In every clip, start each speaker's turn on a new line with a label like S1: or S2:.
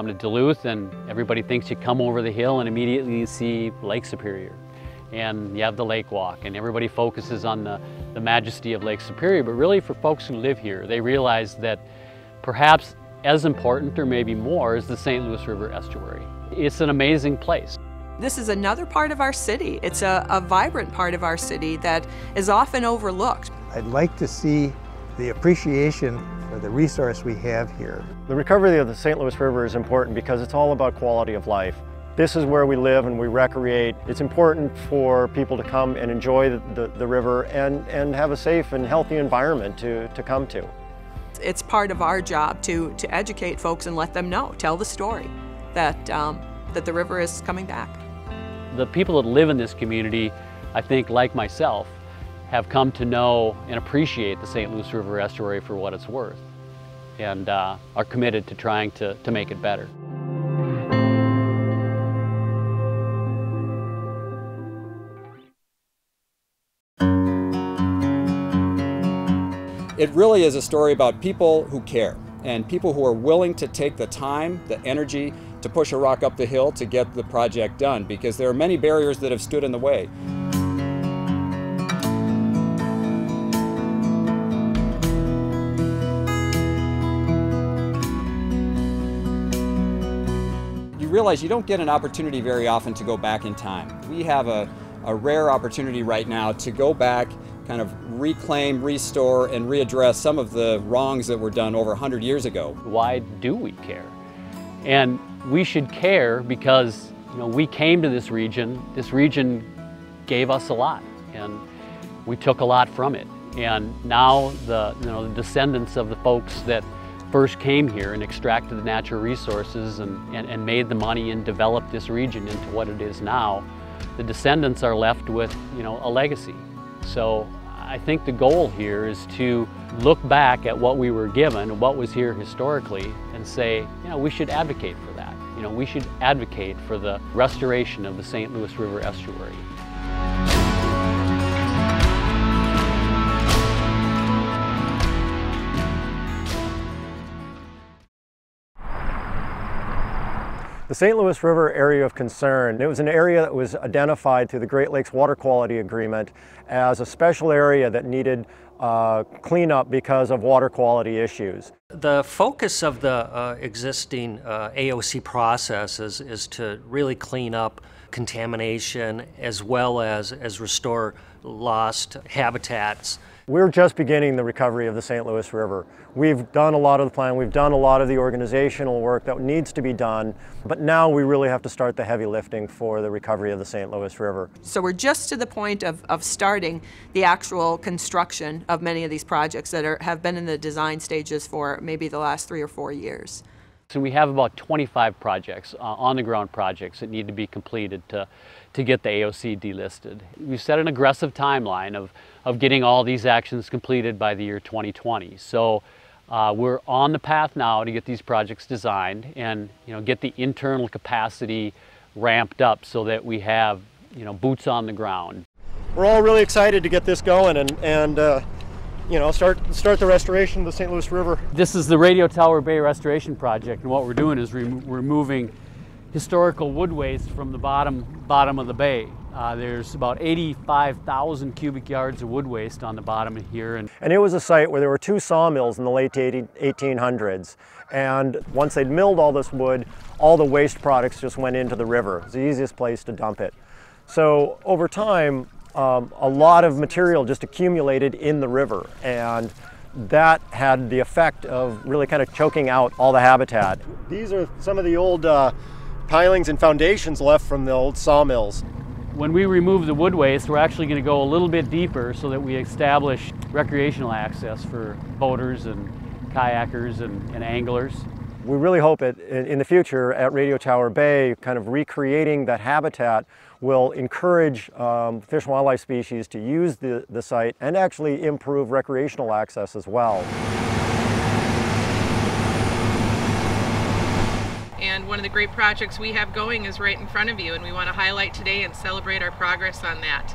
S1: come to Duluth and everybody thinks you come over the hill and immediately you see Lake Superior. And you have the lake walk, and everybody focuses on the majesty of Lake Superior. But really, for folks who live here, they realize that perhaps as important or maybe more is the St. Louis River Estuary. It's an amazing place.
S2: This is another part of our city. It's a vibrant part of our city that is often overlooked.
S3: I'd like to see the appreciation for the resource we have here.
S4: The recovery of the St. Louis River is important because it's all about quality of life. This is where we live and we recreate. It's important for people to come and enjoy the river and have a safe and healthy environment to come to.
S2: It's part of our job to educate folks and let them know, tell the story that, that the river is coming back.
S1: The people that live in this community, I think, like myself, have come to know and appreciate the St. Louis River Estuary for what it's worth, and are committed to trying to make it better.
S5: It really is a story about people who care, and people who are willing to take the time, the energy, to push a rock up the hill to get the project done, because there are many barriers that have stood in the way. You realize you don't get an opportunity very often to go back in time. We have a rare opportunity right now to go back, kind of reclaim, restore, and readdress some of the wrongs that were done over 100 years ago.
S1: Why do we care? And we should care because, you know, we came to this region gave us a lot, and we took a lot from it. And now the descendants of the folks that first came here and extracted the natural resources and made the money and developed this region into what it is now, the descendants are left with, you know, a legacy. So I think the goal here is to look back at what we were given, what was here historically, and say, you know, we should advocate for that. You know, we should advocate for the restoration of the St. Louis River Estuary.
S4: The St. Louis River area of concern, it was an area that was identified through the Great Lakes Water Quality Agreement as a special area that needed cleanup because of water quality issues.
S6: The focus of the existing AOC process is to really clean up contamination as well as restore lost habitats.
S4: We're just beginning the recovery of the St. Louis River. We've done a lot of the planning, we've done a lot of the organizational work that needs to be done, but now we really have to start the heavy lifting for the recovery of the St. Louis River.
S2: So we're just to the point of starting the actual construction of many of these projects that have been in the design stages for maybe the last 3 or 4 years.
S1: So we have about 25 projects, on-the-ground projects, that need to be completed to get the AOC delisted. We've set an aggressive timeline of getting all these actions completed by the year 2020. So we're on the path now to get these projects designed and, you know, get the internal capacity ramped up so that we have, you know, boots on the ground.
S4: We're all really excited to get this going and you know, start the restoration of the St. Louis River.
S1: This is the Radio Tower Bay Restoration Project, and what we're doing is removing historical wood waste from the bottom of the bay. There's about 85,000 cubic yards of wood waste on the bottom of here.
S4: And it was a site where there were 2 sawmills in the late 1800s. And once they'd milled all this wood, all the waste products just went into the river. It was the easiest place to dump it. So over time, a lot of material just accumulated in the river, and that had the effect of really kind of choking out all the habitat. These are some of the old pilings and foundations left from the old sawmills.
S1: When we remove the wood waste, we're actually going to go a little bit deeper so that we establish recreational access for boaters and kayakers and anglers.
S4: We really hope in the future at Radio Tower Bay, kind of recreating that habitat will encourage fish and wildlife species to use the site and actually improve recreational access as well.
S7: And one of the great projects we have going is right in front of you, and we want to highlight today and celebrate our progress on that.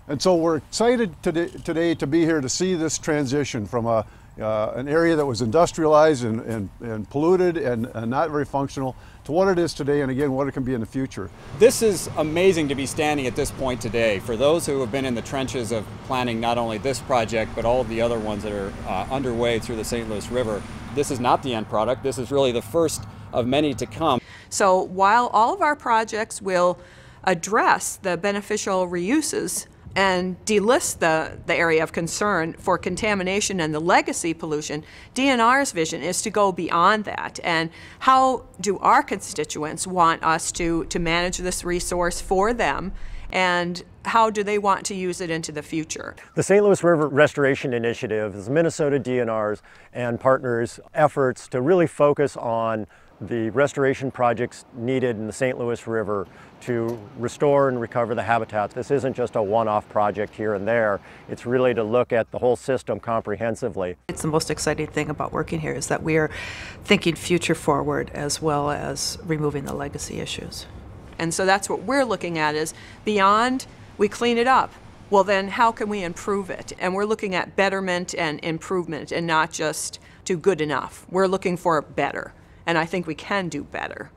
S8: And so we're excited today to be here to see this transition from a an area that was industrialized and polluted and not very functional, to what it is today, and again, what it can be in the future.
S5: This is amazing to be standing at this point today. For those who have been in the trenches of planning not only this project, but all of the other ones that are underway through the St. Louis River, this is not the end product. This is really the first of many to come.
S2: So while all of our projects will address the beneficial reuses and delist the area of concern for contamination and the legacy pollution, DNR's vision is to go beyond that. And how do our constituents want us to manage this resource for them, and how do they want to use it into the future?
S4: The St. Louis River Restoration Initiative is Minnesota DNR's and partners' efforts to really focus on the restoration projects needed in the St. Louis River to restore and recover the habitat. This isn't just a one-off project here and there. It's really to look at the whole system comprehensively.
S9: It's the most exciting thing about working here is that we are thinking future forward as well as removing the legacy issues.
S2: And so that's what we're looking at, is beyond we clean it up, well then how can we improve it? And we're looking at betterment and improvement and not just do good enough. We're looking for better. And I think we can do better.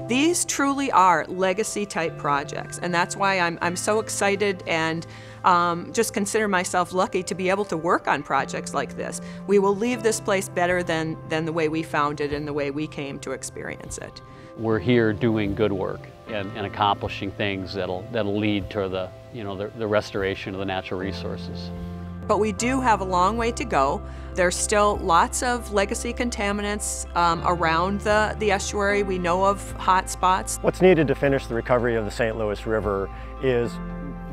S2: These truly are legacy type projects, and that's why I'm so excited and just consider myself lucky to be able to work on projects like this. We will leave this place better than the way we found it and the way we came to experience it.
S1: We're here doing good work and accomplishing things that'll lead to the restoration of the natural resources.
S2: But we do have a long way to go. There's still lots of legacy contaminants around the estuary. We know of hot spots.
S4: What's needed to finish the recovery of the St. Louis River is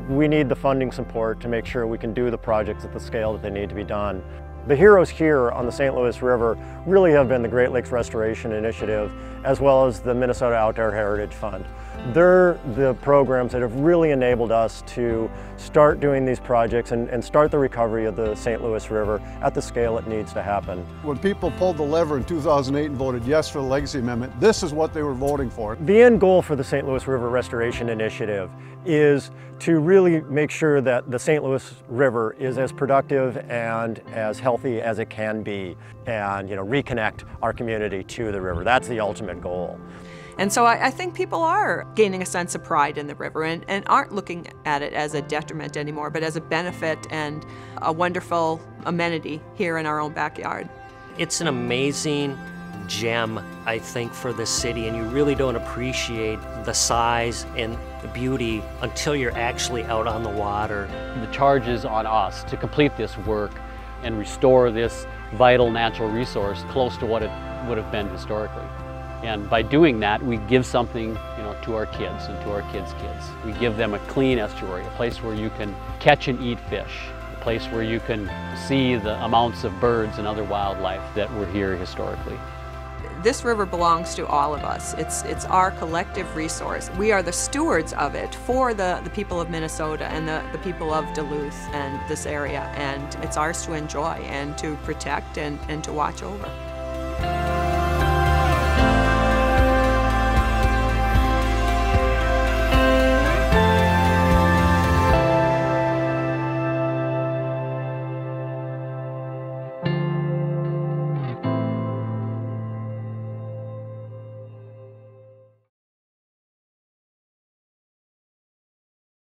S4: we need the funding support to make sure we can do the projects at the scale that they need to be done. The heroes here on the St. Louis River really have been the Great Lakes Restoration Initiative as well as the Minnesota Outdoor Heritage Fund. They're the programs that have really enabled us to start doing these projects and start the recovery of the St. Louis River at the scale it needs to happen.
S8: When people pulled the lever in 2008 and voted yes for the Legacy Amendment, this is what they were voting for.
S4: The end goal for the St. Louis River Restoration Initiative is to really make sure that the St. Louis River is as productive and as healthy as it can be, and reconnect our community to the river. That's the ultimate goal.
S2: And so I think people are gaining a sense of pride in the river and aren't looking at it as a detriment anymore, but as a benefit and a wonderful amenity here in our own backyard.
S6: It's an amazing gem, I think, for the city, and you really don't appreciate the size and the beauty until you're actually out on the water.
S1: The charge is on us to complete this work and restore this vital natural resource close to what it would have been historically. And by doing that, we give something, to our kids and to our kids' kids. We give them a clean estuary, a place where you can catch and eat fish, a place where you can see the amounts of birds and other wildlife that were here historically.
S2: This river belongs to all of us. It's our collective resource. We are the stewards of it for the people of Minnesota and the people of Duluth and this area, and it's ours to enjoy and to protect and to watch over.